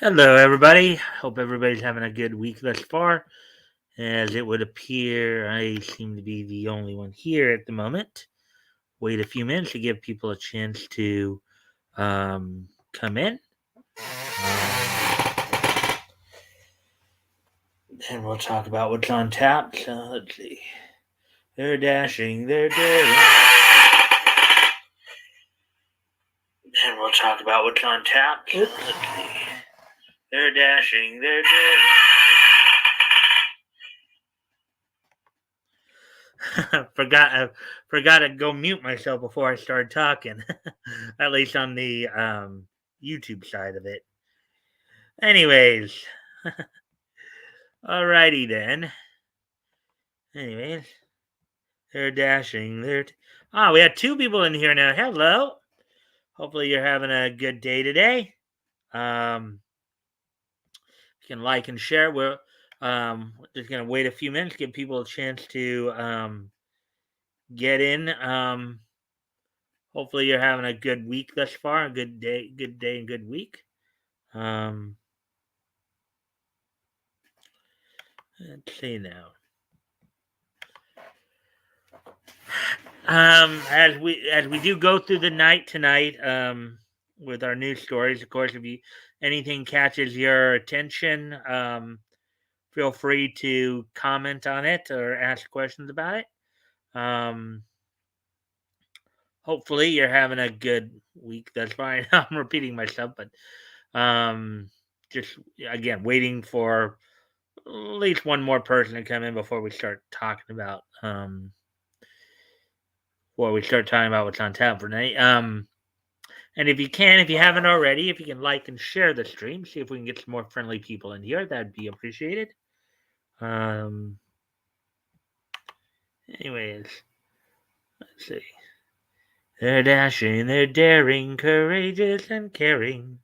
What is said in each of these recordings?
Hello, everybody. Hope everybody's having a good week thus far. As it would appear, I seem to be the only one here at the moment. Wait a few minutes to give people a chance to come in. And we'll talk about what's on tap. So let's see. They're dashing, they're daring. And we'll talk about what's on tap. So let's see. They're dashing, they're daring. forgot to go mute myself before I started talking. At least on the YouTube side of it. Anyways, alrighty then. Anyways, they're dashing. We had two people in here now. Hello. Hopefully you're having a good day today. You can like and share. We're just gonna wait a few minutes, give people a chance to get in. Hopefully you're having a good week thus far. A good day, and good week. Let's see now. As we do go through the night tonight, with our news stories, of course, if anything catches your attention, feel free to comment on it or ask questions about it. Hopefully you're having a good week. That's fine. I'm repeating myself, but just again waiting for at least one more person to come in before we start talking about what's on tap for tonight. And if you haven't already, if you can like and share the stream, see if we can get some more friendly people in here, that'd be appreciated. Anyways, let's see. They're dashing, they're daring, courageous and caring,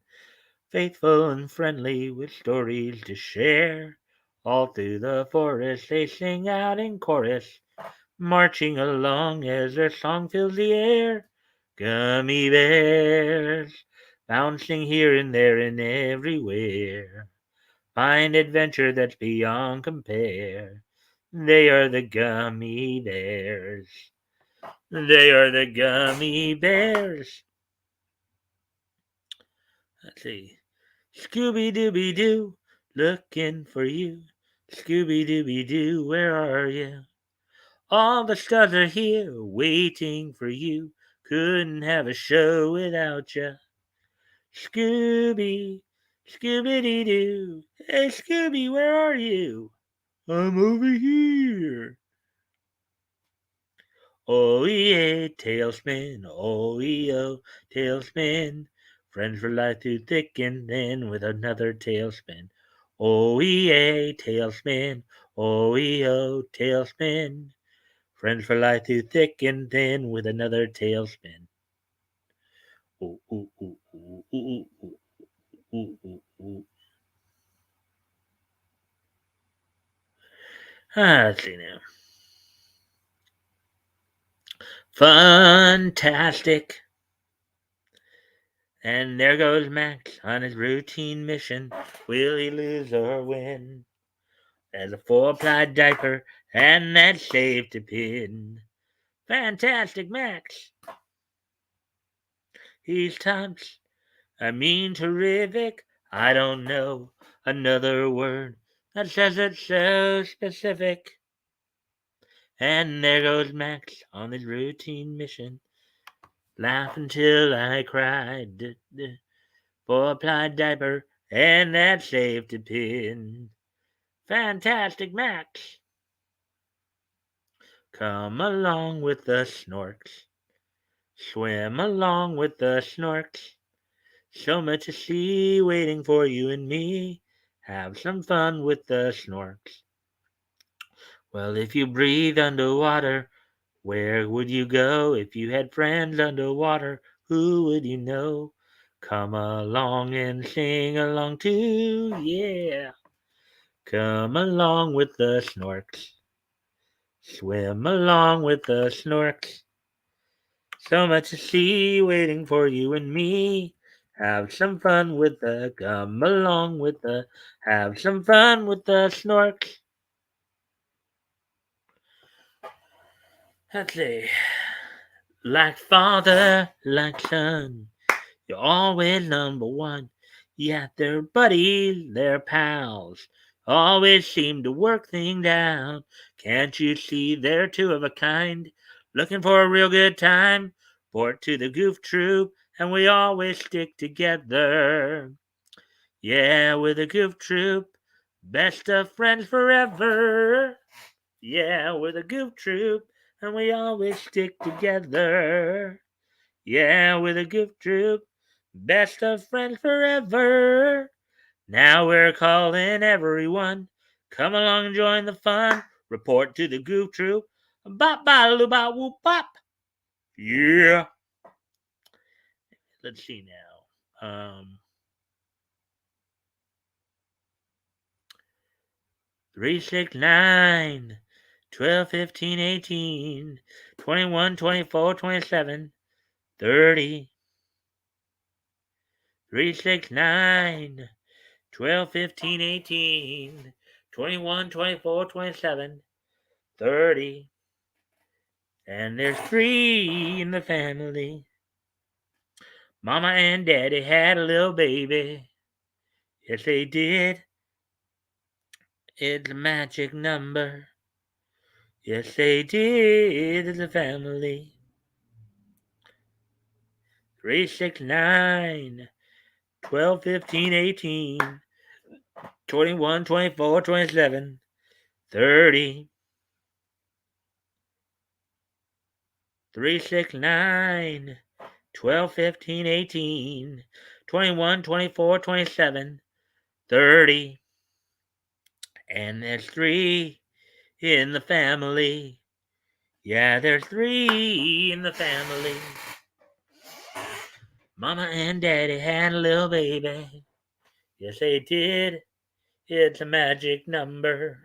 faithful and friendly with stories to share. All through the forest they sing out in chorus, marching along as their song fills the air. Gummy bears, bouncing here and there and everywhere. Find adventure that's beyond compare. They are the gummy bears. They are the gummy bears. Let's see. Scooby Dooby Doo, looking for you. Scooby Dooby Doo, where are you? All the stars are here, waiting for you. Couldn't have a show without you. Scooby, Scooby Doo. Hey Scooby, where are you? I'm over here. Oh yeah, tailspin, oh oh, tailspin. Friends for life through thick and thin with another tailspin. Oh yeah, tailspin, oh oh, tailspin. Friends for life through thick and thin with another tailspin. Ooh, ooh, ooh, ooh, ooh, ooh, ooh, ooh, ooh. Let's see now. Fantastic. And there goes Max on his routine mission. Will he lose or win? There's a four-ply diaper and that safety pin. Fantastic Max. He's tops. I mean terrific. I don't know another word that says it so specific. And there goes Max on his routine mission. Laugh until I cried. Four-ply diaper and that safety pin. Fantastic Max. Come along with the snorks. Swim along with the snorks. So much to see waiting for you and me. Have some fun with the snorks. Well, if you breathe underwater, where would you go? If you had friends underwater, who would you know? Come along and sing along too, yeah. Come along with the snorks. Swim along with the snorks. So much to see waiting for you and me. Have some fun with the come along with the have some fun with the snorks. Let's see. Like father, like son, you're always number one. Yeah, they're buddies, they're pals. Always seem to work things out. Can't you see they're two of a kind? Looking for a real good time? Port to the goof troop, and we always stick together. Yeah, we're the goof troop, best of friends forever. Yeah, we're the goof troop, and we always stick together. Yeah, we're the goof troop, best of friends forever. Now we're calling everyone. Come along and join the fun. Report to the goof troop. Bop ba loo ba whoop bop. Yeah. Let's see now. 369, 12, 15, 18, 21, 24, 27, 30. 369, 12, 15, 18, 21, 24, 27, 30. And there's 3 in the family. Mama and Daddy had a little baby. Yes, they did. It's a magic number. Yes, they did. It's a family. 369, 12, 15, 18, 21, 24, 27, 30. 369, 12, 15, 18, 21, 24, 27, 30. And there's 3 in the family. Yeah, there's 3 in the family. Mama and Daddy had a little baby. Yes, they did. It's a magic number.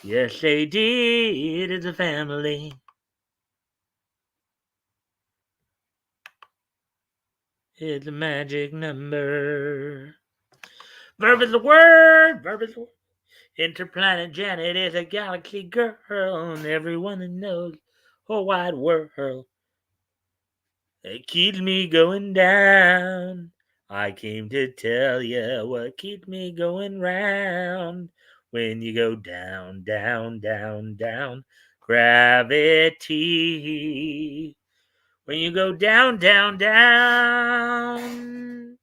Yes, they did. It's a family. It's a magic number. Verb is the word. Verb is the word. Interplanet Janet is a galaxy girl, and everyone knows her wide world. It keeps me going down. I came to tell you what keeps me going round. When you go down, down, down, down, gravity. When you go down, down, down.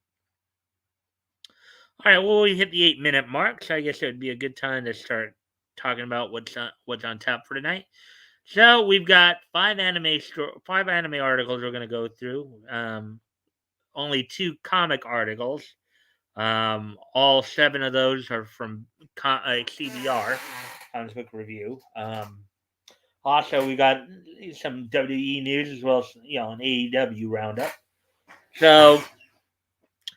All right, well, we hit the 8-minute mark, so I guess it would be a good time to start talking about what's on tap for tonight. So we've got 5 anime articles we're going to go through. Only 2 comic articles. All 7 of those are from CBR, Comics Book Review. Also, we got some WWE news as well as an AEW roundup. So,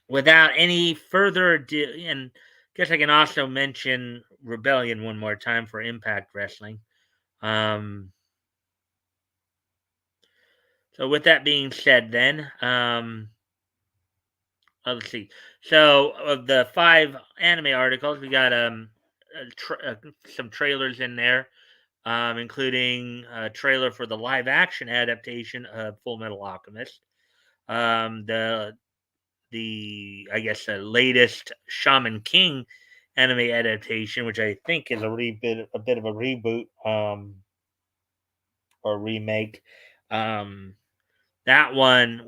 without any further ado, and I guess I can also mention Rebellion one more time for Impact Wrestling. So, with that being said, then, let's see. So, of the 5 anime articles, we got some trailers in there, including a trailer for the live action adaptation of Fullmetal Alchemist. The I guess the latest Shaman King anime adaptation, which I think is a bit of a reboot or remake. Um, that one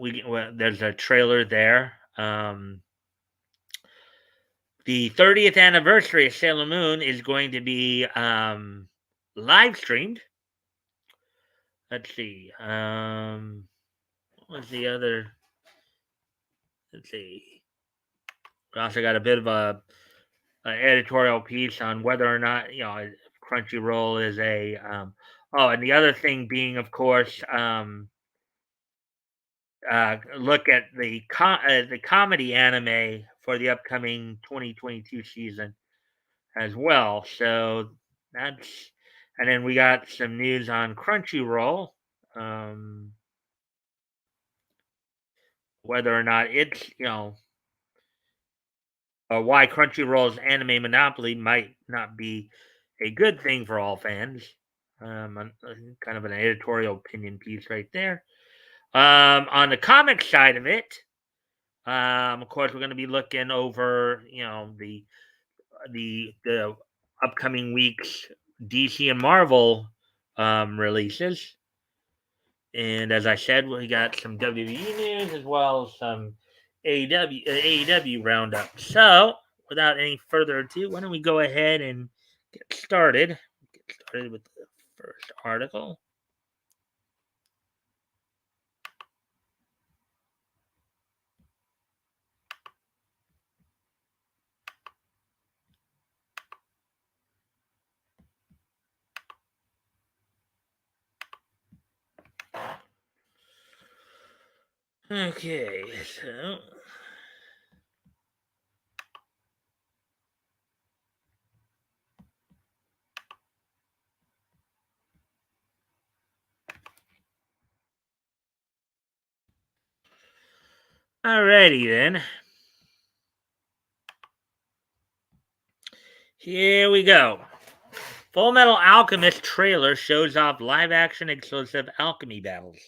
there's a trailer there. The 30th anniversary of Sailor Moon is going to be live streamed. Let's see. What's the other? Let's see. We also got a bit of an editorial piece on whether or not Crunchyroll is a. And the other thing being, of course, look at the comedy anime for the upcoming 2022 season as well. So that's, and then we got some news on Crunchyroll. whether or not it's, or why Crunchyroll's anime monopoly might not be a good thing for all fans. Kind of an editorial opinion piece right there. On the comic side of it, of course, we're going to be looking over, the upcoming week's DC and Marvel releases. And as I said, we got some WWE news as well as some AEW roundup. So, without any further ado, why don't we go ahead and get started? Get started with the first article. Okay, so alrighty then. Here we go. Fullmetal Alchemist trailer shows off live-action exclusive alchemy battles.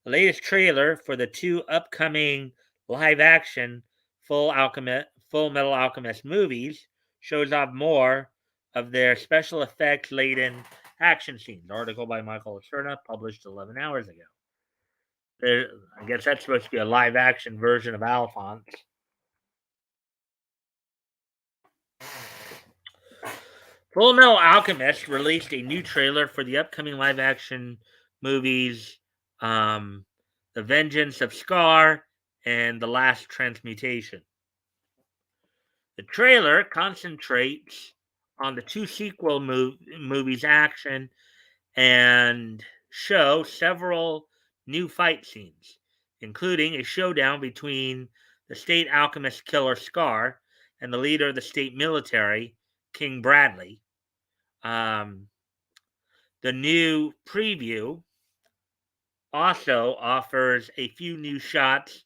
The latest trailer for the two upcoming live-action Full Metal Alchemist movies shows off more of their special effects laden action scenes. Article by Michael Cerna, published 11 hours ago. I guess that's supposed to be a live-action version of Alphonse. Full Metal Alchemist released a new trailer for the upcoming live-action movies, The Vengeance of Scar and The Last Transmutation. The trailer concentrates on the two sequel movies' action and show several new fight scenes, including a showdown between the state alchemist killer Scar and the leader of the state military, King Bradley. The new preview also offers a few new shots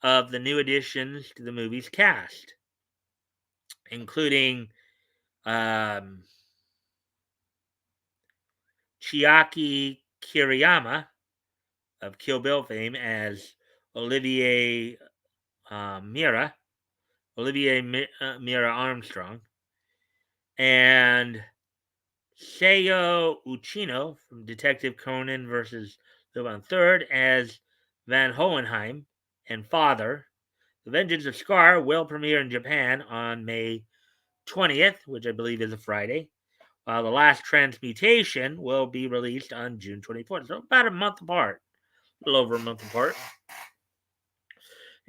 of the new additions to the movie's cast, including Chiaki Kiriyama of Kill Bill fame as Olivier Mira, Mira Armstrong, and Seiyo Uchino from Detective Conan versus the One Third as Van Hohenheim and Father. The Vengeance of Scar will premiere in Japan on May 20th, which I believe is a Friday, while The Last Transmutation will be released on June 24th. So about a month apart, a little over a month apart.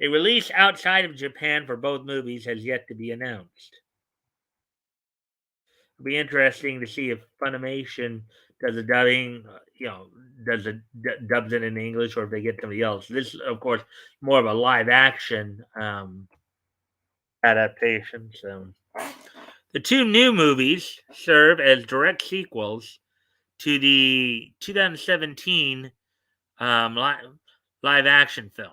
A release outside of Japan for both movies has yet to be announced. It'll be interesting to see if Funimation does a dubbing, dubs it in English, or if they get somebody else. This, of course, more of a live action adaptation. So, the two new movies serve as direct sequels to the 2017 live action film.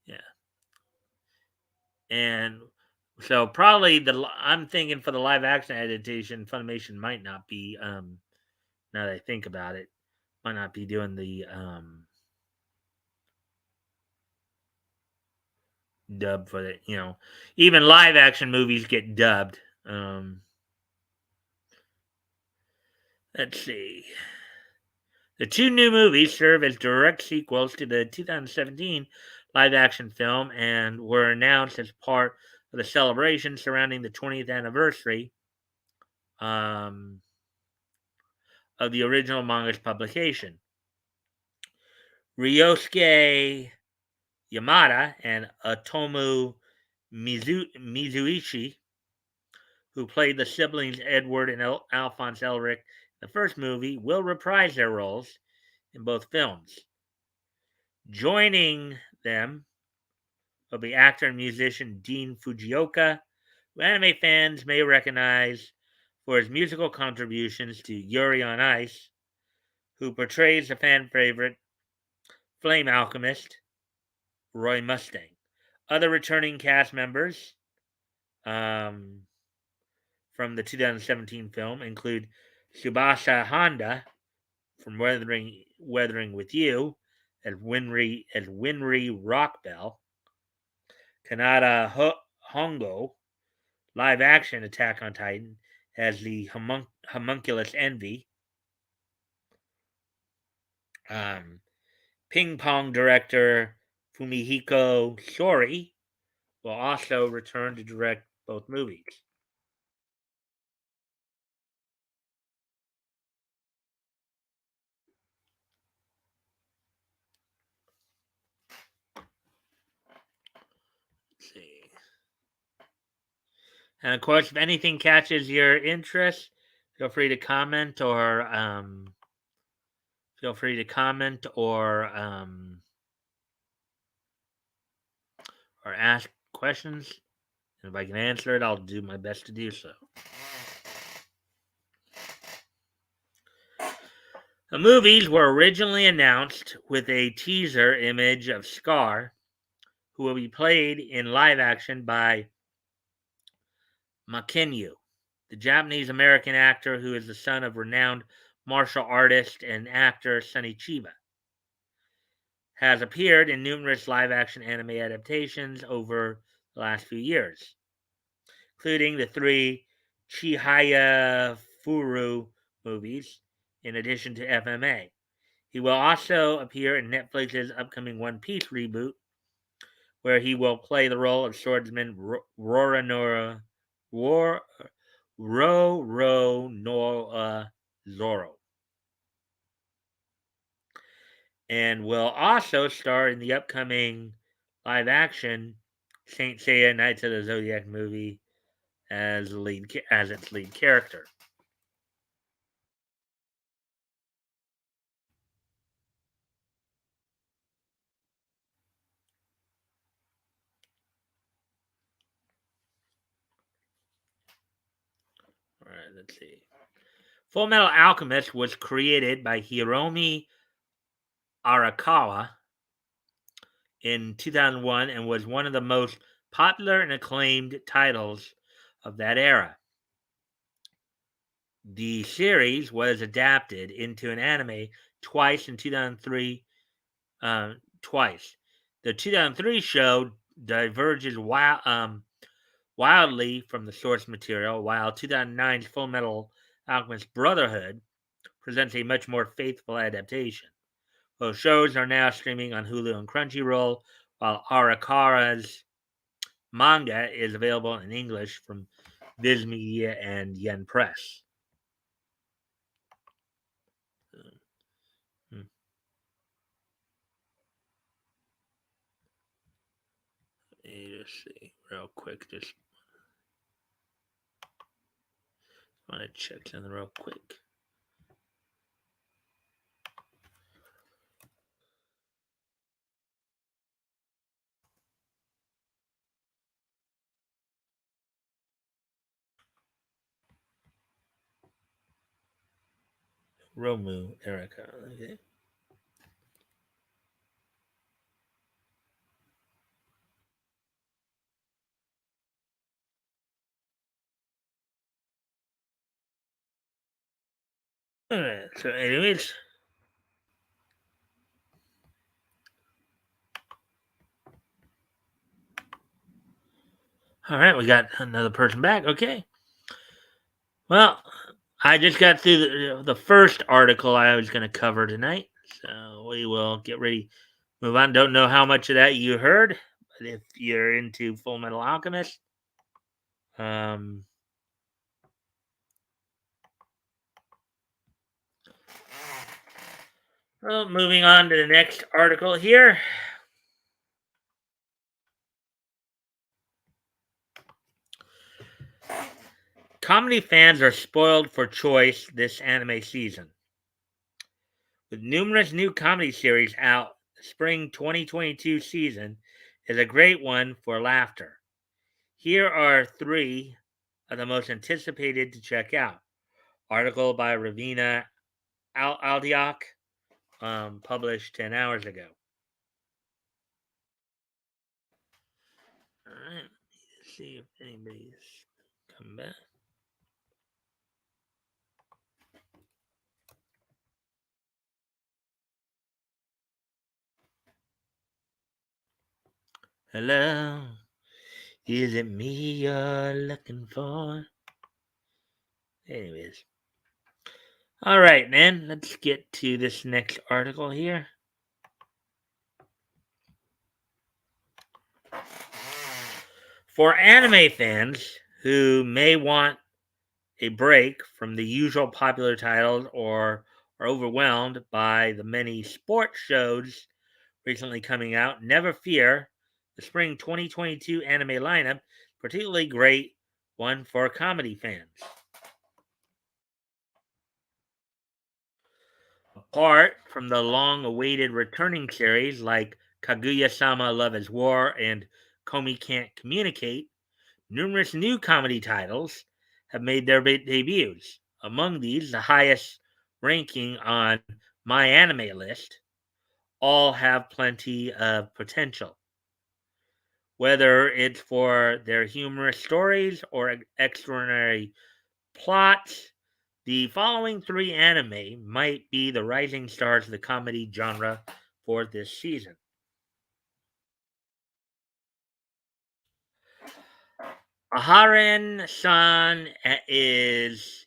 Yeah, and so probably I'm thinking for the live action adaptation, Funimation might not be. Now that I think about it, might not be doing the dub for the. Even live action movies get dubbed. Let's see. The two new movies serve as direct sequels to the 2017 live action film and were announced as part of the celebration surrounding the 20th anniversary of the original manga's publication. Ryosuke Yamada and Otomo Mizuichi, who played the siblings Edward and Alphonse Elric in the first movie, will reprise their roles in both films. Joining them will be actor and musician Dean Fujioka, who anime fans may recognize for his musical contributions to Yuri on Ice, who portrays the fan favorite Flame Alchemist, Roy Mustang. Other returning cast members from the 2017 film include Subasa Honda from Weathering with You as Winry Rockbell, Kanata Hongo, live action Attack on Titan as the homunculus Envy, Ping Pong director Fumihiko Sori will also return to direct both movies. Let's see. And of course, if anything catches your interest, feel free to comment or ask questions. And if I can answer it, I'll do my best to do so. The movies were originally announced with a teaser image of Scar, who will be played in live action by Makenyu, the Japanese American actor who is the son of renowned martial artist and actor Sonny Chiba. Has appeared in numerous live action anime adaptations over the last few years, including the 3 Chihaya Furu movies, in addition to FMA. He will also appear in Netflix's upcoming One Piece reboot, where he will play the role of swordsman Roronoa Zoro, and will also star in the upcoming live action Saint Seiya Knights of the Zodiac movie as its lead character. All right, let's see. Fullmetal Alchemist was created by Hiromi Arakawa in 2001 and was one of the most popular and acclaimed titles of that era. The series was adapted into an anime twice in 2003. Twice. The 2003 show diverges wildly from the source material, while 2009's Fullmetal Alchemist Brotherhood presents a much more faithful adaptation. Both shows are now streaming on Hulu and Crunchyroll, while Arakawa's manga is available in English from Viz Media and Yen Press. Let me just see real quick. Just want to check something real quick. Romu, Erica. Okay. Alright, so anyways. Alright, we got another person back. Okay. Well, I just got through the first article I was going to cover tonight. So we will get ready, move on. Don't know how much of that you heard, but if you're into Fullmetal Alchemist, well, moving on to the next article here. Comedy fans are spoiled for choice this anime season. With numerous new comedy series out, the spring 2022 season is a great one for laughter. Here are 3 of the most anticipated to check out. Article by Ravina Aldiak, published 10 hours ago. All right, let's see if anybody's come back. Hello, is it me you're looking for? Anyways. All right, man, let's get to this next article here. For anime fans who may want a break from the usual popular titles or are overwhelmed by the many sports shows recently coming out, never fear. The spring 2022 anime lineup, particularly great one for comedy fans. Apart from the long-awaited returning series like Kaguya-sama Love is War and Komi Can't Communicate, numerous new comedy titles have made their debuts. Among these, the highest ranking on my anime list, all have plenty of potential. Whether it's for their humorous stories or extraordinary plots, the following three anime might be the rising stars of the comedy genre for this season. Aharen-san is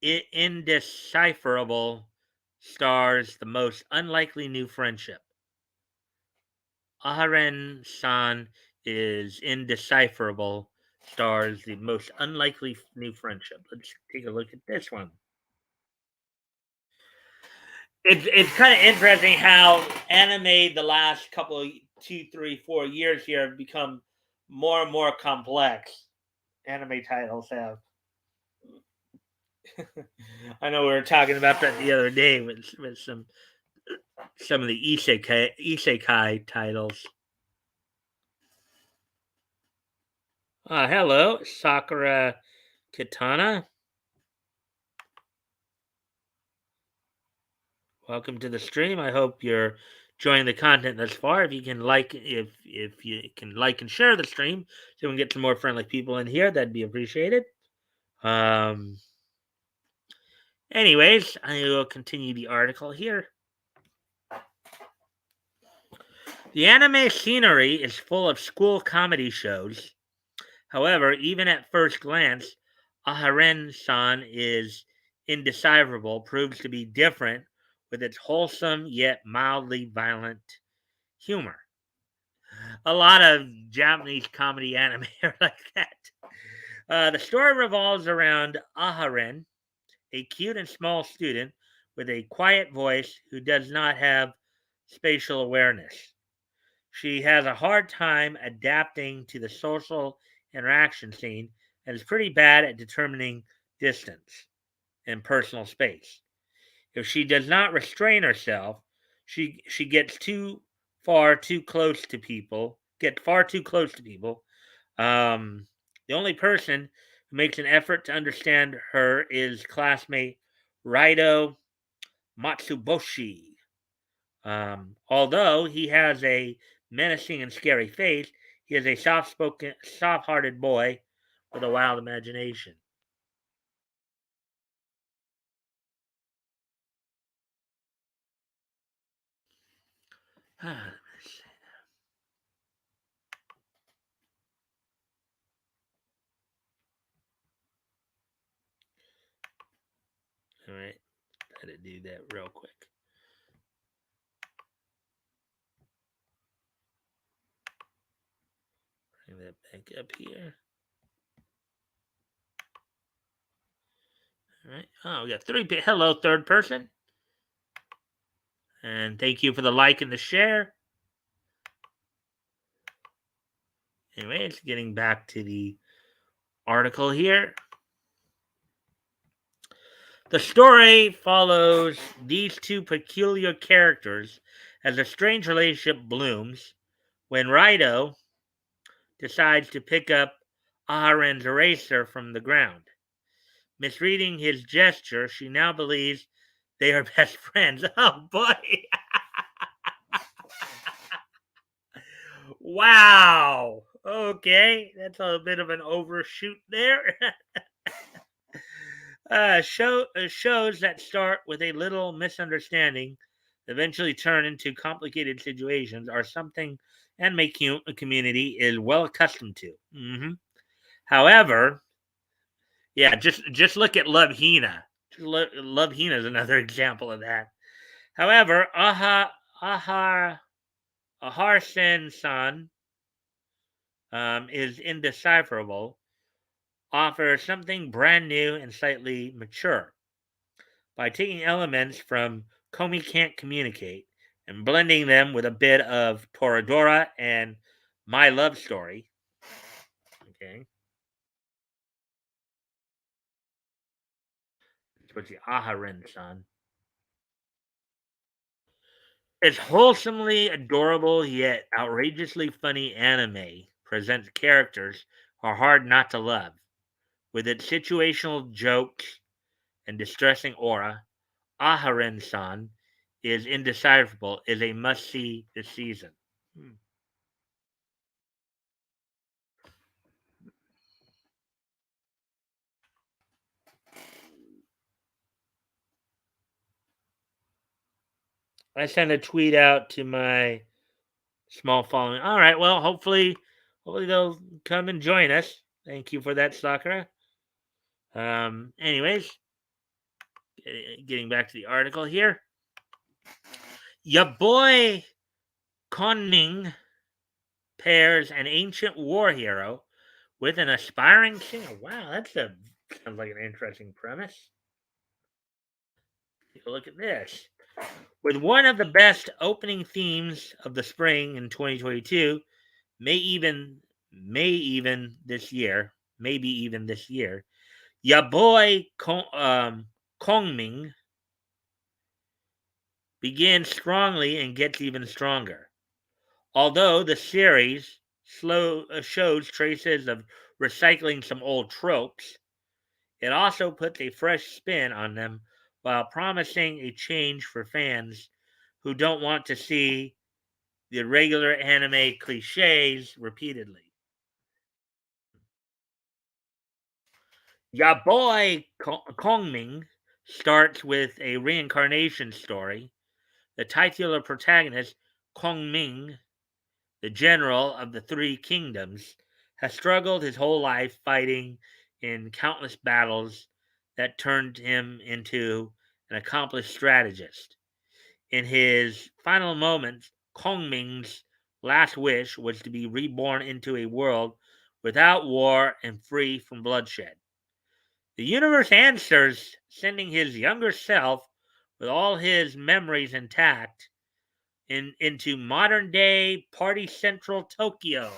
indecipherable, stars the most unlikely new friendship. Aharen-san is indecipherable, stars the most unlikely new friendship. Let's take a look at this one. It's kind of interesting how anime the last couple of 2, 3, 4 years here have become more and more complex. Anime titles have. I know we were talking about that the other day with some of the isekai titles. Hello, Sakura Kitana. Welcome to the stream. I hope you're enjoying the content thus far. If you can like and share the stream, so we can get some more friendly people in here, that'd be appreciated. Um. Anyways, I will continue the article here. The anime scenery is full of school comedy shows. However, even at first glance, Aharen-san is indecipherable proves to be different with its wholesome yet mildly violent humor. A lot of Japanese comedy anime are like that. The story revolves around Aharen, a cute and small student with a quiet voice who does not have spatial awareness. She has a hard time adapting to the social interaction scene and is pretty bad at determining distance and personal space. If she does not restrain herself, she gets too close to people, get far too close to people. The only person who makes an effort to understand her is classmate Raido Matsuboshi. Although he has a menacing and scary face, he is a soft-spoken, soft-hearted boy with a wild imagination. All right, gotta do that real quick. Bring that back up here. All right. Oh, we got three. Hello, third person. And thank you for the like and the share. Anyways, getting back to the article here. The story follows these two peculiar characters as a strange relationship blooms when Raido decides to pick up Aharen's eraser from the ground. Misreading his gesture, she now believes they are best friends. Oh boy. Wow. Okay, that's a bit of an overshoot there. Shows that start with a little misunderstanding eventually turn into complicated situations are something anime community is well accustomed to. However, yeah, just look at Love Hina. Love Hina is another example of that. However, Ahar Sen San is indecipherable, offers something brand new and slightly mature. By taking elements from Komi Can't Communicate and blending them with a bit of Toradora and My Love Story. Okay. It's what the Aharen san. It's wholesomely adorable yet outrageously funny anime presents characters who are hard not to love. With its situational jokes and distressing aura, Aharen san is indecipherable, is a must see this season. Hmm. I sent a tweet out to my small following. All right, well, hopefully they'll come and join us. Thank you for that, Sakura. Anyways, getting back to the article here. Ya boy Conning pairs an ancient war hero with an aspiring singer. Wow, sounds like an interesting premise. Take a look at this. With one of the best opening themes of the spring in 2022, may even this year, maybe even this year, ya boy Kongming begins strongly and gets even stronger. Although the series shows traces of recycling some old tropes, it also puts a fresh spin on them while promising a change for fans who don't want to see the regular anime cliches repeatedly. Ya boy Kongming starts with a reincarnation story. The titular protagonist, Kongming, the general of the three kingdoms, has struggled his whole life fighting in countless battles that turned him into an accomplished strategist. In his final moments, Kongming's last wish was to be reborn into a world without war and free from bloodshed. The universe answers, sending his younger self with all his memories intact into modern day party central Tokyo.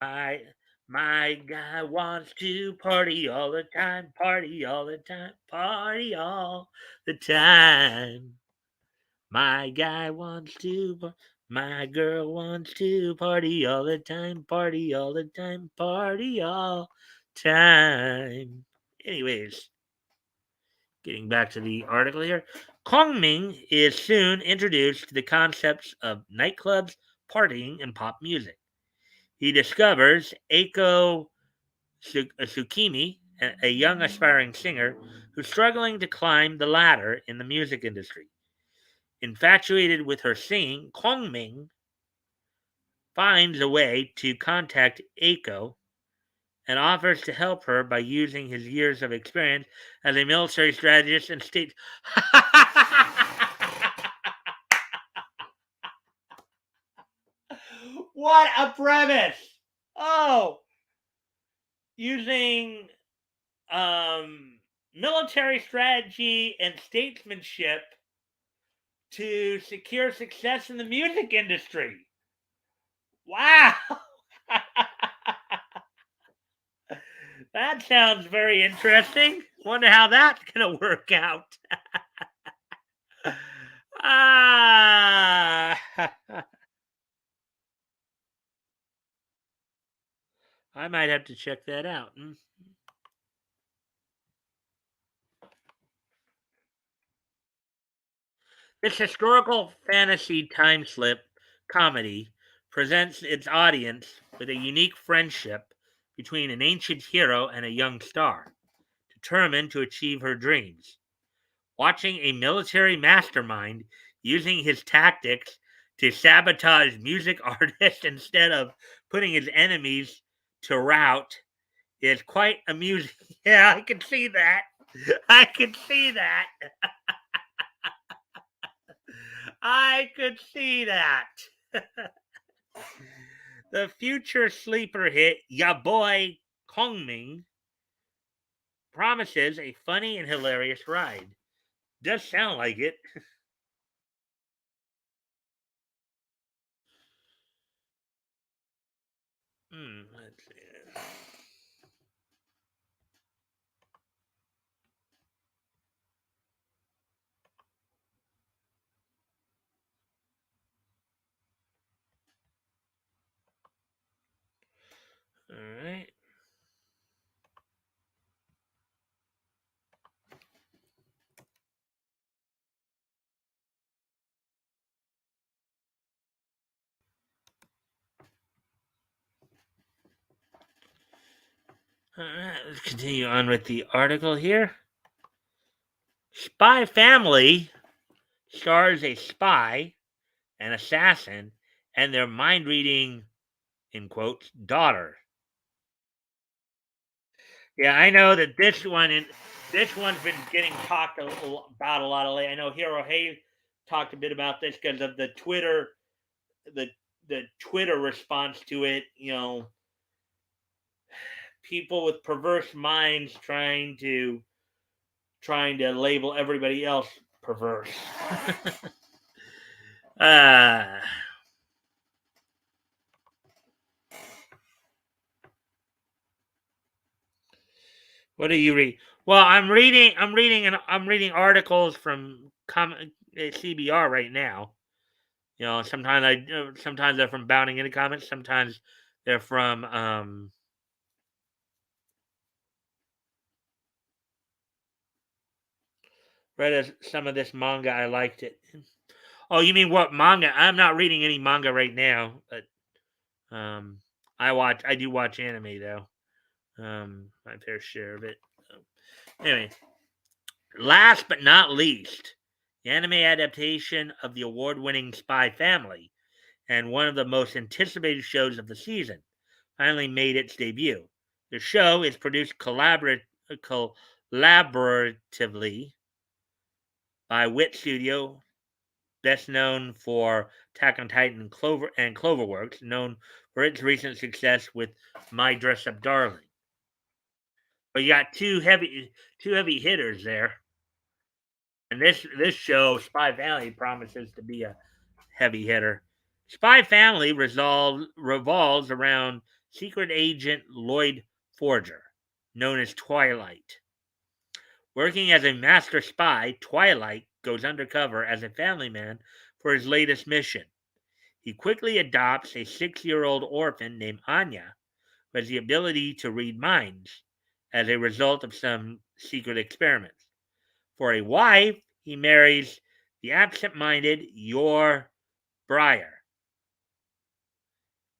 My my guy wants to party all the time, party all the time, party all the time. My guy wants to, my girl wants to party all the time, party all the time, party all time. Anyways, getting back to the article here, Kongming is soon introduced to the concepts of nightclubs, partying, and pop music. He discovers Eiko Tsukimi, a young aspiring singer who's struggling to climb the ladder in the music industry. Infatuated with her singing, Kongming finds a way to contact Eiko and offers to help her by using his years of experience as a military strategist and state. What a premise! Oh, using military strategy and statesmanship to secure success in the music industry. Wow. That sounds very interesting. Wonder how that's going to work out. Ah, I'm might have to check that out. This historical fantasy time slip comedy presents its audience with a unique friendship between an ancient hero and a young star, determined to achieve her dreams. Watching a military mastermind using his tactics to sabotage music artists instead of putting his enemies to rout is quite amusing. Yeah, I can see that. I can see that. I could see that. The future sleeper hit Ya Boy Kongming promises a funny and hilarious ride. Does sound like it. Let's see. All right. All right. Let's continue on with the article here. Spy Family stars a spy, an assassin, and their mind reading, in quotes, daughter. Yeah, I know that this one's been getting talked about a lot of late. I know Hero Hay talked a bit about this because of the the Twitter response to it. People with perverse minds trying to label everybody else perverse. uh, what do you read? Well, I'm reading articles from CBR right now. Sometimes they're from Bounding Into Comics. Sometimes they're from some of this manga. I liked it. Oh, you mean what manga? I'm not reading any manga right now, but um, I do watch anime though. My fair share of it. Anyway, last but not least, the anime adaptation of the award-winning Spy Family and one of the most anticipated shows of the season finally made its debut. The show is produced collaboratively by Wit Studio, best known for Attack on Titan and Cloverworks, known for its recent success with My Dress Up Darling. But you got two heavy hitters there, and this show, Spy Family, promises to be a heavy hitter. Spy Family revolves around secret agent Lloyd Forger, known as Twilight. Working as a master spy, Twilight goes undercover as a family man for his latest mission. He quickly adopts a 6-year-old orphan named Anya, who has the ability to read minds as a result of some secret experiments. For a wife, he marries the absent minded Yor Breyer,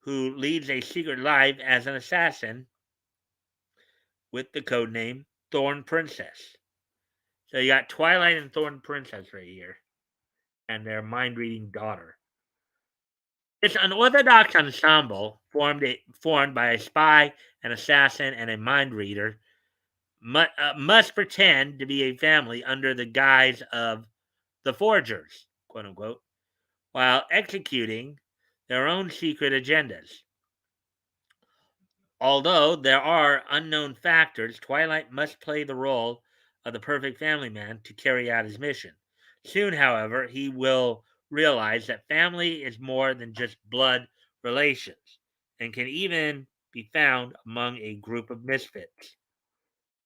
who leads a secret life as an assassin with the codename Thorn Princess. So you got Twilight and Thorn Princess right here, and their mind reading daughter. This unorthodox ensemble, formed by a spy, an assassin, and a mind reader, must pretend to be a family under the guise of the forgers, quote unquote, while executing their own secret agendas. Although there are unknown factors, Twilight must play the role of the perfect family man to carry out his mission. Soon, however, he will realize that family is more than just blood relations and can even be found among a group of misfits.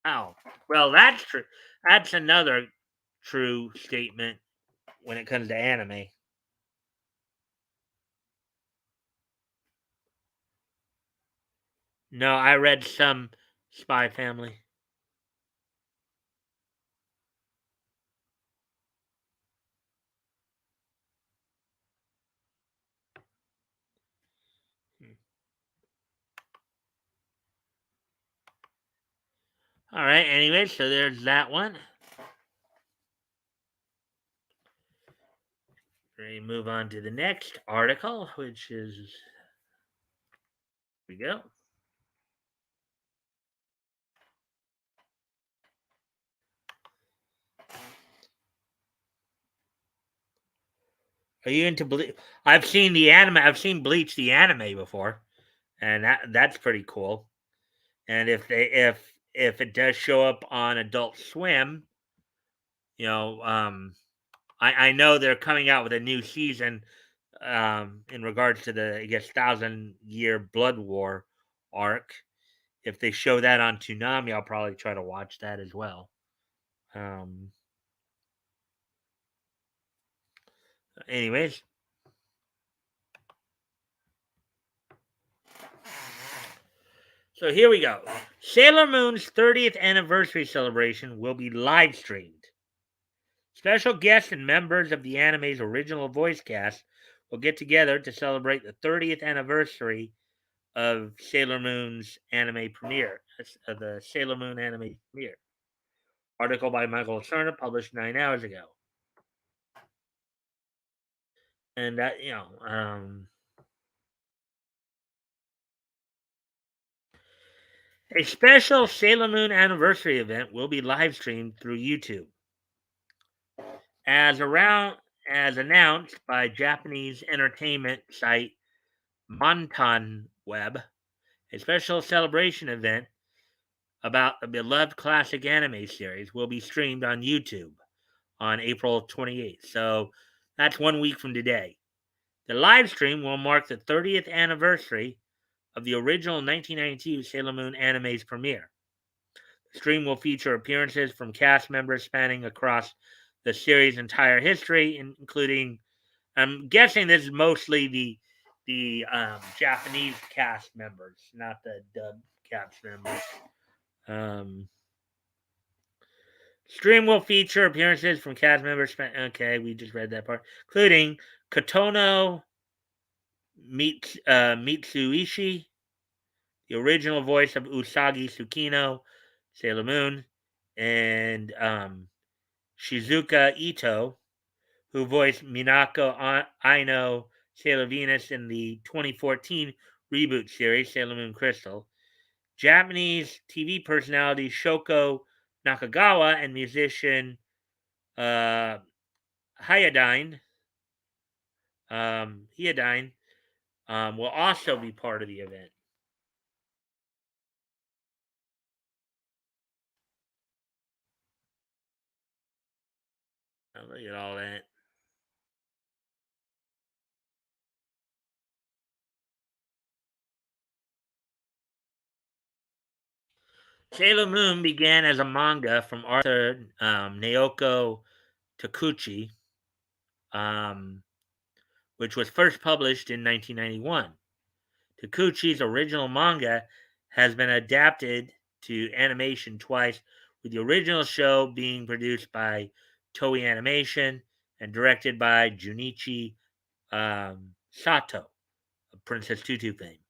Oh, well, that's true. That's another true statement when it comes to anime. No, I read some Spy Family. All right. Anyway, so there's that one. We move on to the next article, which is here we go. Are you into Bleach? I've seen the anime. I've seen Bleach the anime before, and that's pretty cool. And if it does show up on Adult Swim, you know, I know they're coming out with a new season in regards to the, I guess, 1,000 Year Blood War arc. If they show that on Toonami, I'll probably try to watch that as well. Um, anyways, so here we go. Sailor Moon's 30th anniversary celebration will be live streamed. Special guests and members of the anime's original voice cast will get together to celebrate the 30th anniversary of Sailor Moon's anime premiere. The Sailor Moon anime premiere. Article by Michael Cerna, published 9 hours ago. And that, a special Sailor Moon anniversary event will be live streamed through YouTube. As announced by Japanese entertainment site Monton Web, a special celebration event about the beloved classic anime series will be streamed on YouTube on April 28th. So that's 1 week from today. The live stream will mark the 30th anniversary of the original 1992 Sailor Moon anime's premiere. The stream will feature appearances from cast members spanning across the series' entire history, including, I'm guessing this is mostly the Japanese cast members, not the dub cast members. Stream will feature appearances from cast members. Okay, we just read that part, including Kotono Mitsuishi, the original voice of Usagi Tsukino, Sailor Moon, and Shizuka Ito, who voiced Minako Aino, Sailor Venus in the 2014 reboot series Sailor Moon Crystal. Japanese TV personality Shoko Nakagawa and musician uh, Hyodine will also be part of the event. Look at all that. Sailor Moon began as a manga from Arthur Naoko Takuchi, um, which was first published in 1991. Takuchi's original manga has been adapted to animation twice, with the original show being produced by Toei Animation and directed by Junichi Sato of Princess Tutu fame.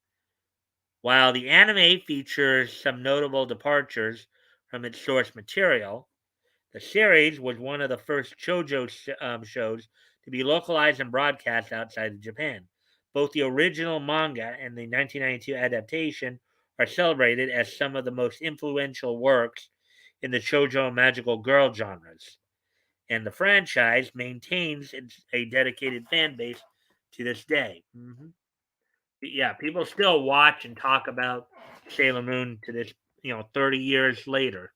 While the anime features some notable departures from its source material, the series was one of the first shoujo shows to be localized and broadcast outside of Japan. Both the original manga and the 1992 adaptation are celebrated as some of the most influential works in the shoujo and magical girl genres, and the franchise maintains a dedicated fan base to this day. Yeah, people still watch and talk about Sailor Moon to this, 30 years later.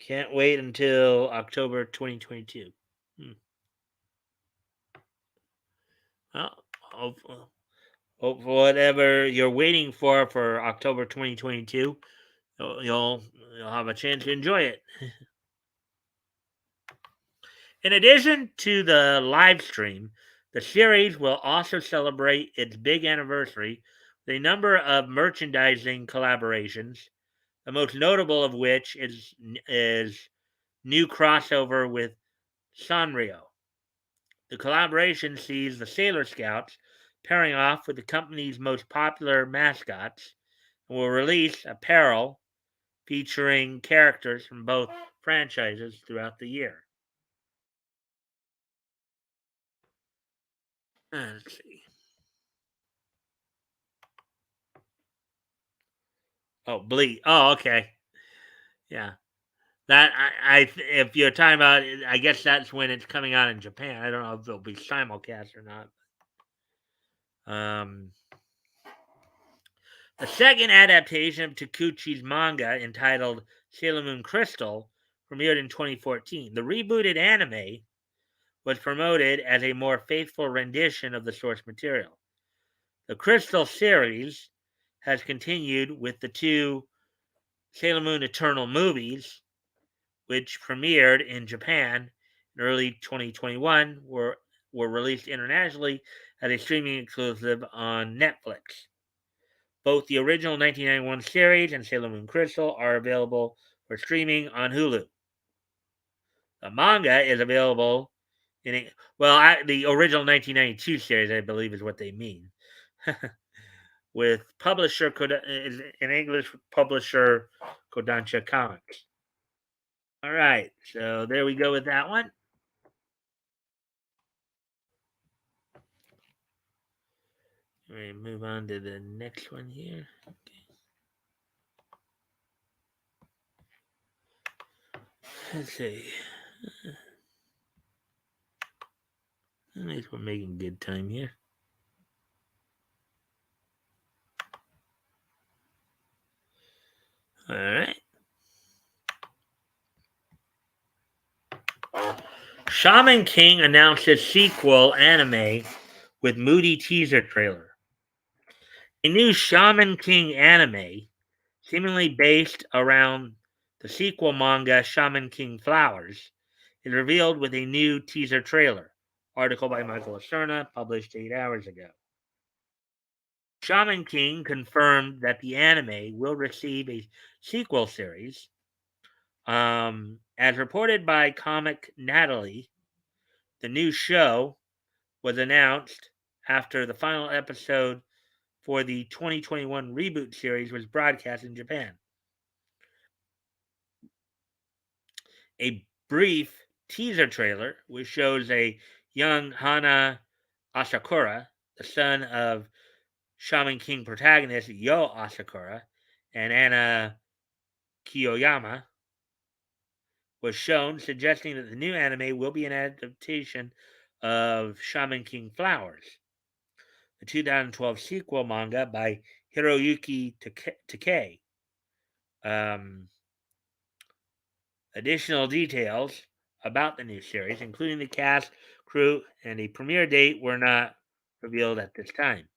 Can't wait until October 2022. Hmm. Well, hope for whatever you're waiting for October 2022, you'll have a chance to enjoy it. In addition to the live stream, the series will also celebrate its big anniversary with a number of merchandising collaborations, the most notable of which is new crossover with Sanrio. The collaboration sees the Sailor Scouts pairing off with the company's most popular mascots and will release apparel featuring characters from both franchises throughout the year. Let's see. Oh, Bleed. Oh, okay. Yeah. That if you're talking about, I guess that's when it's coming out in Japan. I don't know if it'll be simulcast or not. Um, the second adaptation of Takuchi's manga, entitled Sailor Moon Crystal, premiered in 2014. The rebooted anime was promoted as a more faithful rendition of the source material. The Crystal series has continued with the two Sailor Moon Eternal movies, which premiered in Japan in early 2021, were released internationally as a streaming exclusive on Netflix. Both the original 1991 series and Sailor Moon Crystal are available for streaming on Hulu. The manga is available the original 1992 series, I believe, is what they mean. With in English, publisher Kodansha Comics. All right, so there we go with that one. We move on to the next one here. Okay. Let's see. At least we're making good time here. All right. Shaman King announced its sequel anime with moody teaser trailer. A new Shaman King anime, seemingly based around the sequel manga Shaman King Flowers, is revealed with a new teaser trailer. Article by Michael Acerna, published 8 hours ago. Shaman King confirmed that the anime will receive a sequel series. As reported by Comic Natalie, the new show was announced after the final episode for the 2021 reboot series was broadcast in Japan. A brief teaser trailer, which shows a young Hana Asakura, the son of Shaman King protagonist Yo Asakura and Anna Kiyoyama, was shown, suggesting that the new anime will be an adaptation of Shaman King Flowers, the 2012 sequel manga by Hiroyuki Takei. Additional details about the new series, including the cast, crew, and a premiere date, were not revealed at this time.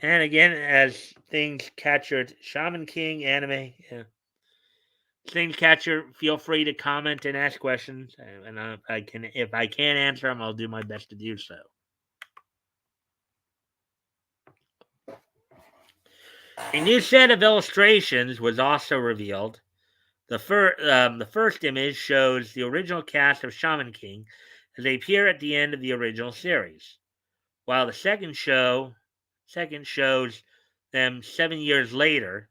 And again, as things captured Shaman King anime, things catcher, feel free to comment and ask questions, and if I can't answer them, I'll do my best to do so. A new set of illustrations was also revealed. The first image shows the original cast of Shaman King as they appear at the end of the original series, while the second shows them 7 years later,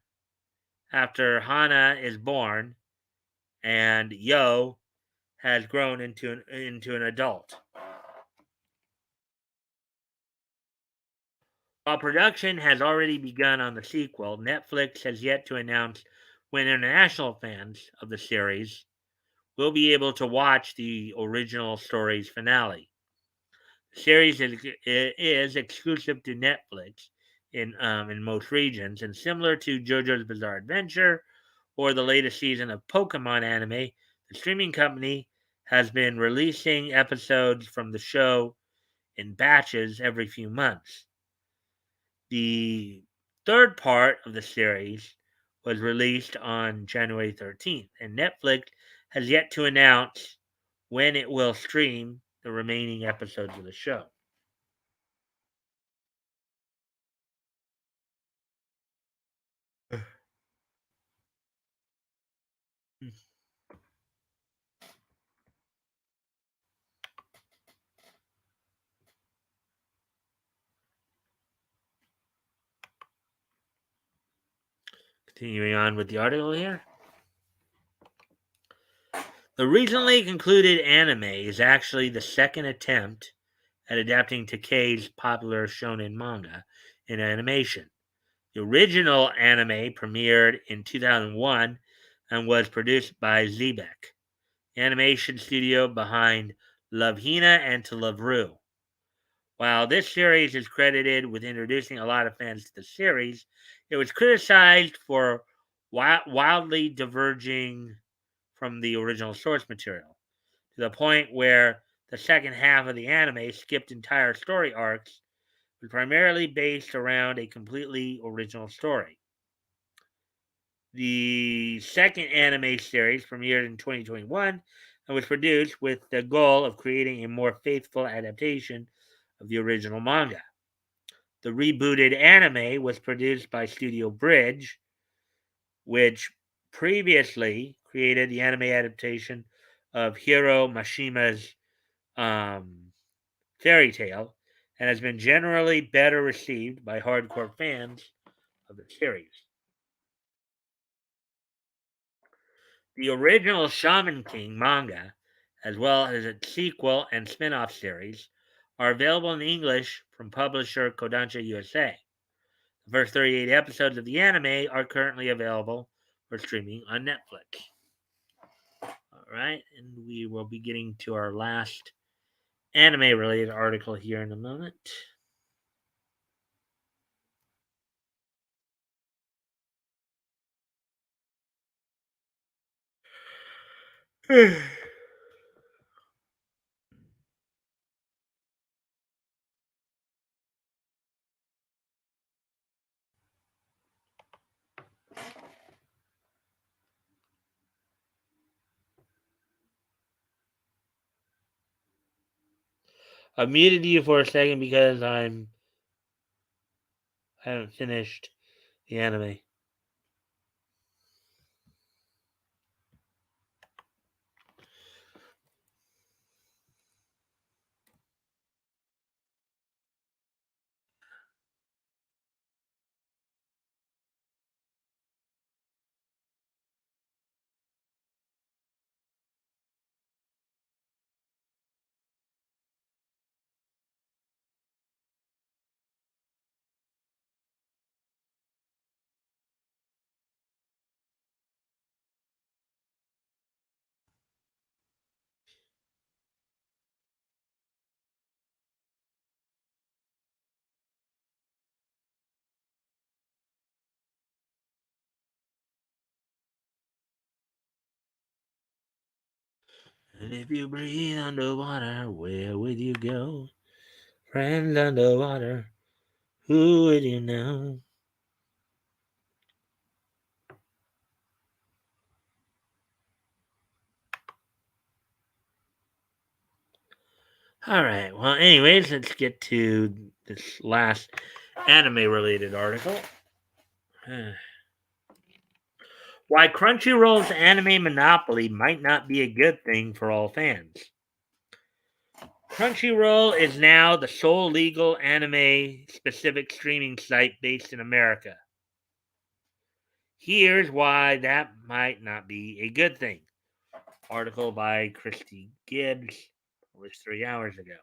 after Hana is born and Yo has grown into an adult. While production has already begun on the sequel, Netflix has yet to announce when international fans of the series will be able to watch the original story's finale. The series is exclusive to Netflix in most regions. And similar to JoJo's Bizarre Adventure or the latest season of Pokemon anime, the streaming company has been releasing episodes from the show in batches every few months. The third part of the series was released on January 13th, and Netflix has yet to announce when it will stream the remaining episodes of the show. Continuing on with the article here. The recently concluded anime is actually the second attempt at adapting Takei's popular shonen manga in animation. The original anime premiered in 2001 and was produced by Zebek, the animation studio behind Love Hina and To Love Ru. While this series is credited with introducing a lot of fans to the series, it was criticized for wildly diverging from the original source material, to the point where the second half of the anime skipped entire story arcs, was primarily based around a completely original story. The second anime series premiered in 2021 and was produced with the goal of creating a more faithful adaptation of the original manga. The rebooted anime was produced by Studio Bridge, which previously created the anime adaptation of Hiro Mashima's fairy tale and has been generally better received by hardcore fans of the series. The original Shaman King manga, as well as its sequel and spin off series, are available in English from publisher Kodansha USA. The first 38 episodes of the anime are currently available for streaming on Netflix. All right, and we will be getting to our last anime related article here in a moment. I muted you for a second because I haven't finished the anime. And if you breathe underwater, where would you go? Friends underwater, who would you know? All right. Well, anyways, let's get to this last anime related article. Why Crunchyroll's anime monopoly might not be a good thing for all fans. Crunchyroll is now the sole legal anime specific streaming site based in America. Here's why that might not be a good thing. Article by Christy Gibbs, published 3 hours ago.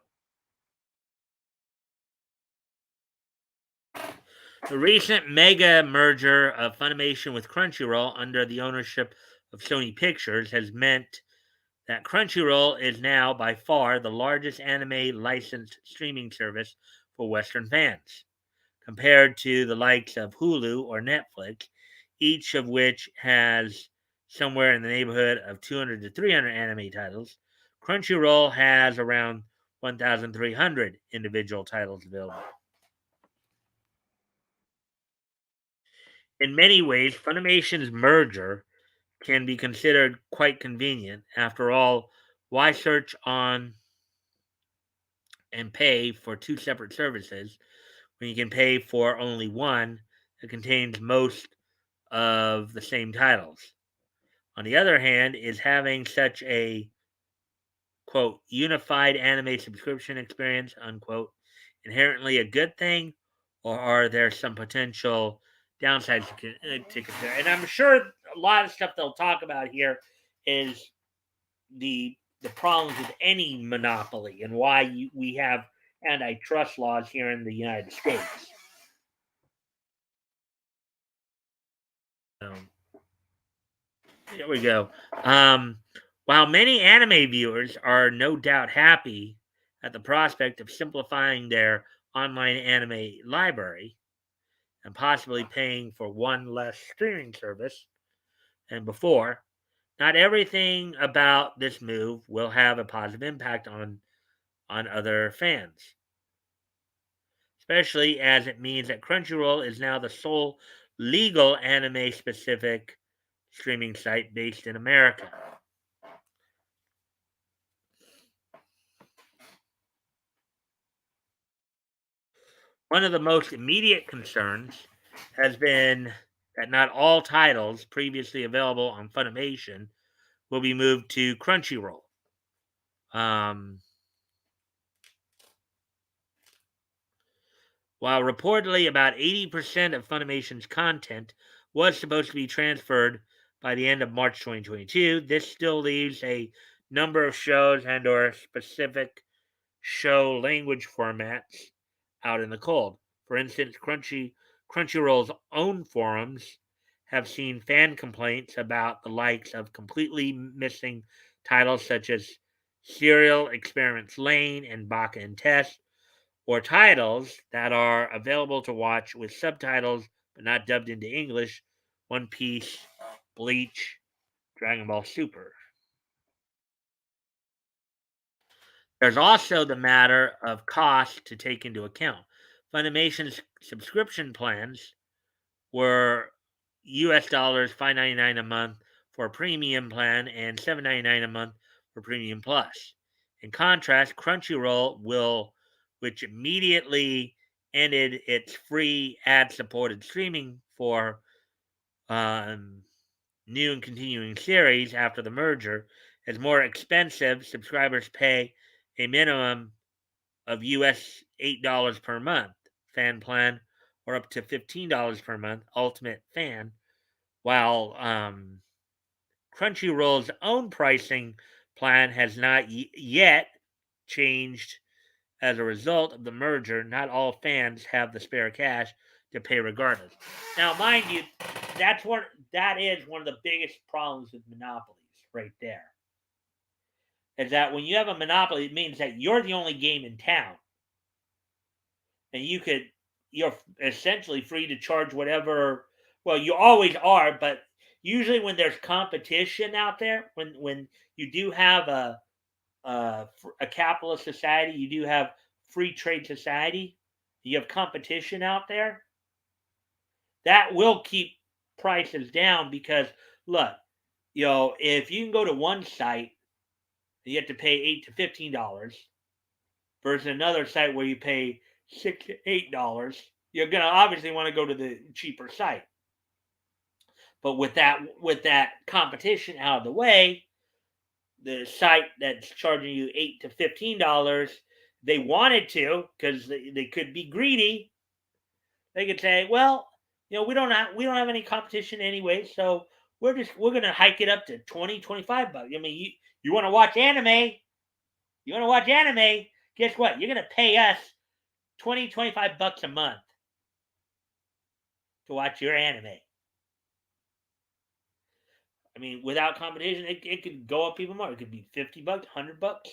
The recent mega merger of Funimation with Crunchyroll under the ownership of Sony Pictures has meant that Crunchyroll is now by far the largest anime licensed streaming service for Western fans. compared to the likes of Hulu or Netflix, each of which has somewhere in the neighborhood of 200 to 300 anime titles. Crunchyroll has around 1,300 individual titles available. In many ways, Funimation's merger can be considered quite convenient. After all, why search on and pay for two separate services when you can pay for only one that contains most of the same titles? On the other hand, is having such a quote unified anime subscription experience unquote inherently a good thing, or are there some potential downsides to consider? And I'm sure a lot of stuff they'll talk about here is the problems with any monopoly and why we have antitrust laws here in the United States. Um, Here we go. While many anime viewers are no doubt happy at the prospect of simplifying their online anime library and possibly paying for one less streaming service than before, not everything about this move will have a positive impact on other fans, especially as it means that Crunchyroll is now the sole legal anime specific streaming site based in America. One of the most immediate concerns has been that not all titles previously available on Funimation will be moved to Crunchyroll. Um, while reportedly about 80% of Funimation's content was supposed to be transferred by the end of March 2022, this still leaves a number of shows and or specific show language formats out in the cold. For instance, Crunchyroll's own forums have seen fan complaints about the likes of completely missing titles such as Serial Experiments Lane and Baka and Test, or titles that are available to watch with subtitles but not dubbed into English: One Piece, Bleach, Dragon Ball Super. There's also the matter of cost to take into account. Funimation's subscription plans were US dollars 5.99 a month for a premium plan and 7.99 a month for premium plus. In contrast, Crunchyroll which immediately ended its free ad-supported streaming for um, new and continuing series after the merger, is more expensive. Subscribers pay a minimum of US $8 per month fan plan, or up to $15 per month ultimate fan, while Crunchyroll's own pricing plan has not yet changed as a result of the merger. Not all fans have the spare cash to pay regardless. Now, mind you, that is one of the biggest problems with monopolies right there. Is that when you have a monopoly, it means that you're the only game in town, and you're essentially free to charge whatever. Well, you always are, but usually when there's competition out there, when you do have a capitalist society, you do have free trade society, you have competition out there, that will keep prices down. Because look, if you can go to one site, you have to pay $8 to $15 versus another site where you pay $6 to $8, you're gonna obviously want to go to the cheaper site. But with that competition out of the way, the site that's charging you $8 to $15, they wanted to, because they could be greedy. They could say, well, we don't have any competition anyway, so we're gonna hike it up to 20-25 bucks. I mean, you want to watch anime? You want to watch anime? Guess what? You're gonna pay us 20-25 bucks a month to watch your anime. I mean, without competition, it could go up even more. It could be 50 bucks, 100 bucks,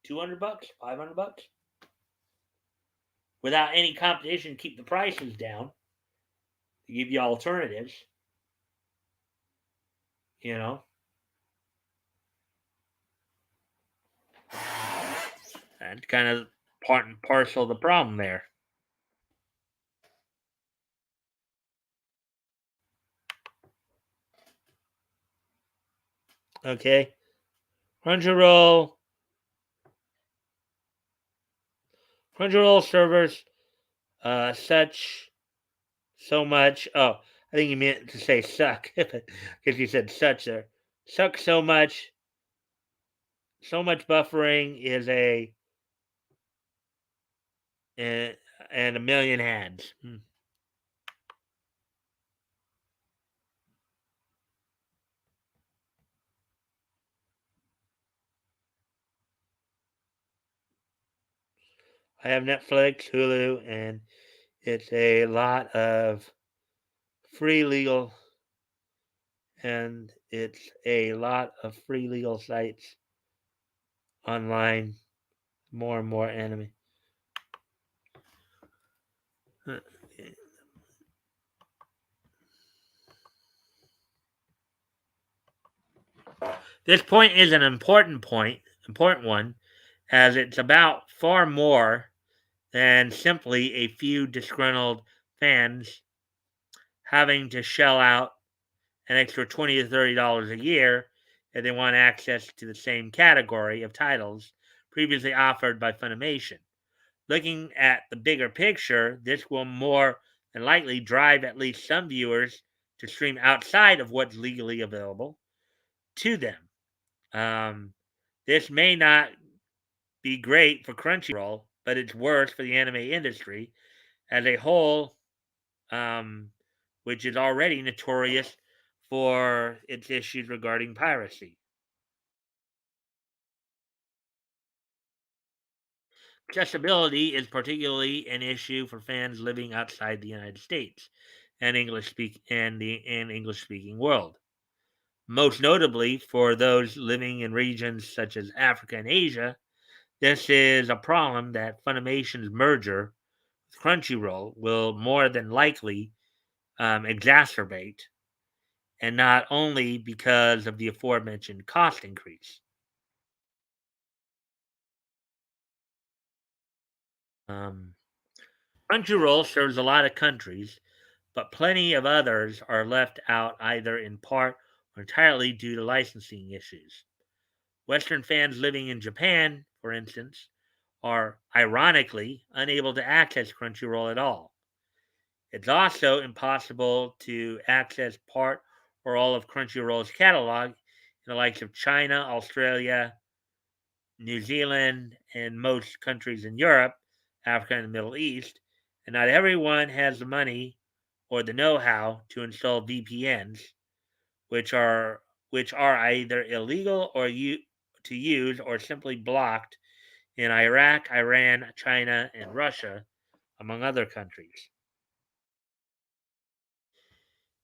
200 bucks, 500 bucks. without any competition, keep the prices down, to give you alternatives, you know. That's kind of part and parcel of the problem there. Okay. Crunchyroll. Crunchyroll servers, such, so much. Oh, I think you meant to say suck, because you said such there. Suck so much. So much buffering is a and a million hands. I have Netflix, Hulu, and it's a lot of free legal, and it's a lot of free legal sites online. More and more anime. Uh, This point is an important one, as it's about far more than simply a few disgruntled fans having to shell out an extra $20 to $30 a year if they want access to the same category of titles previously offered by Funimation. Looking at the bigger picture, this will more than likely drive at least some viewers to stream outside of what's legally available to them. This may not be great for Crunchyroll, but it's worse for the anime industry as a whole, um, which is already notorious for its issues regarding piracy. Accessibility is particularly an issue for fans living outside the United States and English speaking world. Most notably for those living in regions such as Africa and Asia, this is a problem that Funimation's merger with Crunchyroll will more than likely exacerbate, and not only because of the aforementioned cost increase. Um, Crunchyroll serves a lot of countries, but plenty of others are left out either in part or entirely due to licensing issues. Western fans living in Japan, for instance, are ironically unable to access Crunchyroll at all. It's also impossible to access part or all of Crunchyroll's catalog in the likes of China, Australia, New Zealand, and most countries in Europe, Africa, and the Middle East. And not everyone has the money or the know-how to install VPNs, which are either illegal to use or simply blocked in Iraq, Iran, China, and Russia, among other countries.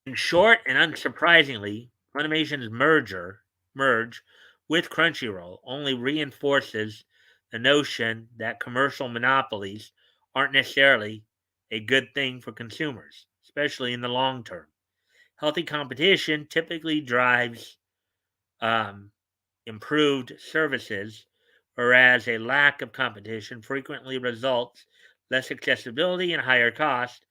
In short, and unsurprisingly, Funimation's merge with Crunchyroll only reinforces the notion that commercial monopolies aren't necessarily a good thing for consumers, especially in the long term. Healthy competition typically drives um, improved services, whereas a lack of competition frequently results less accessibility and higher cost.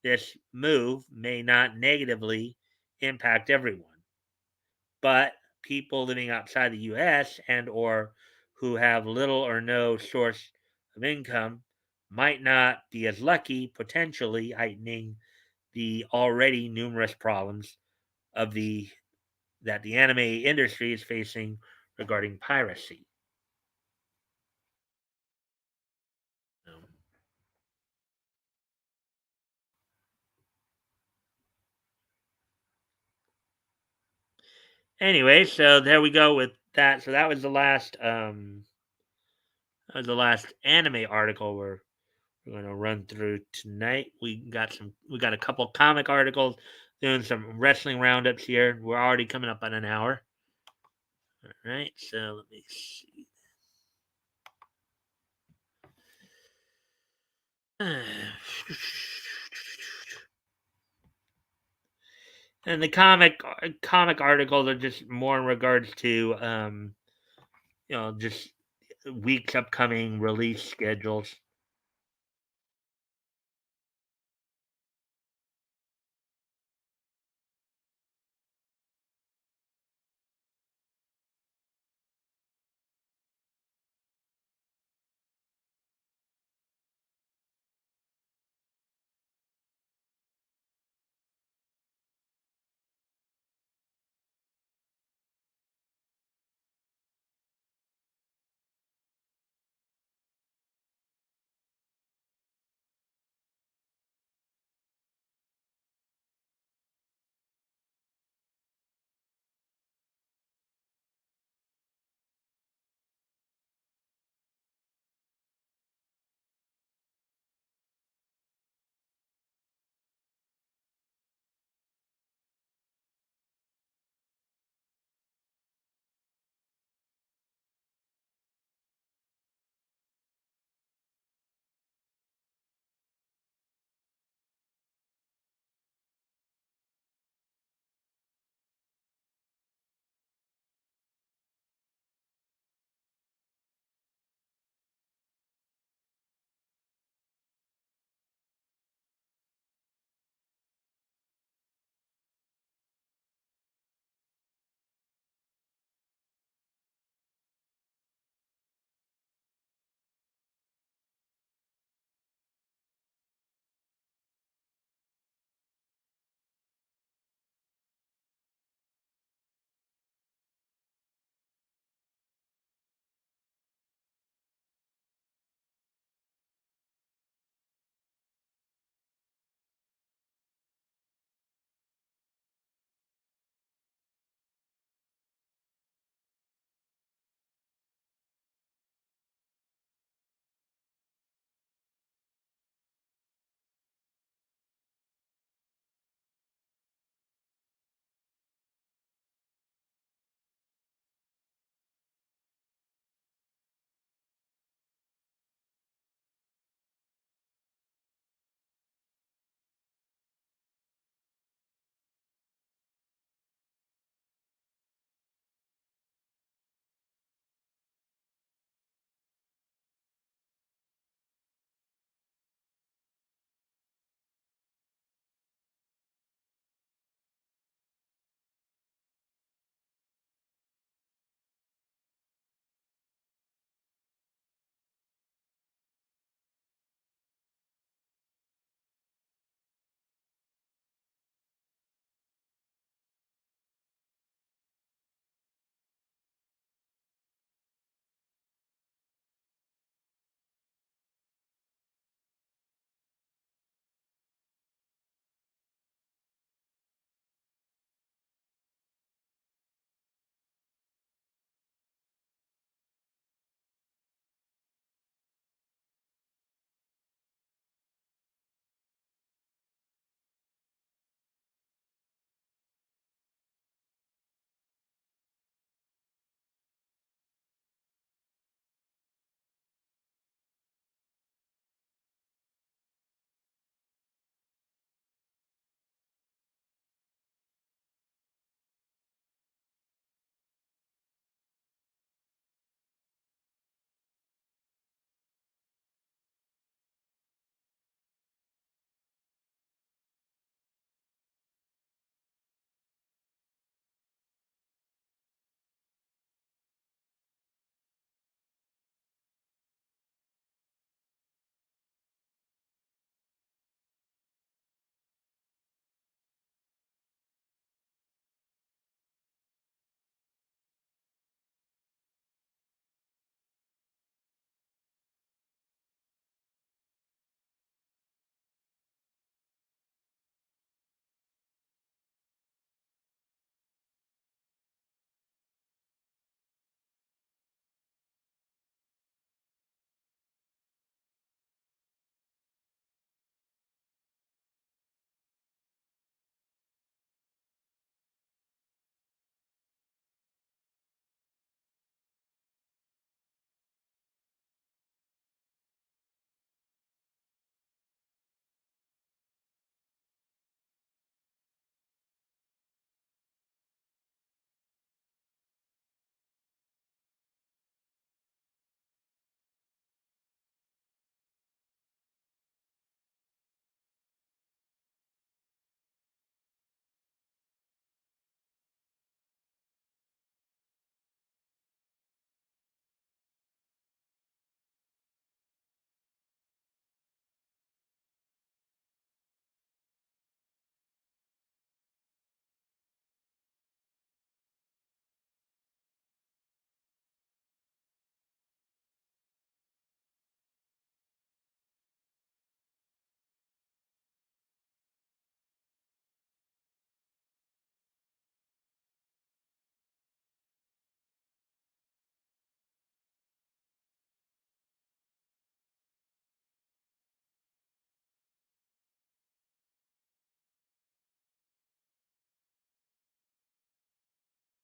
This move may not negatively impact everyone, but people living outside the US and or who have little or no source of income might not be as lucky, potentially heightening the already numerous problems of the that the anime industry is facing regarding piracy. Um, Anyway, so there we go with that. So that was the last anime article we're going to run through tonight. We got a couple comic articles, doing some wrestling roundups here. We're already coming up on an hour. All right, so let me see. And the comic articles are just more in regards to just week's upcoming release schedules.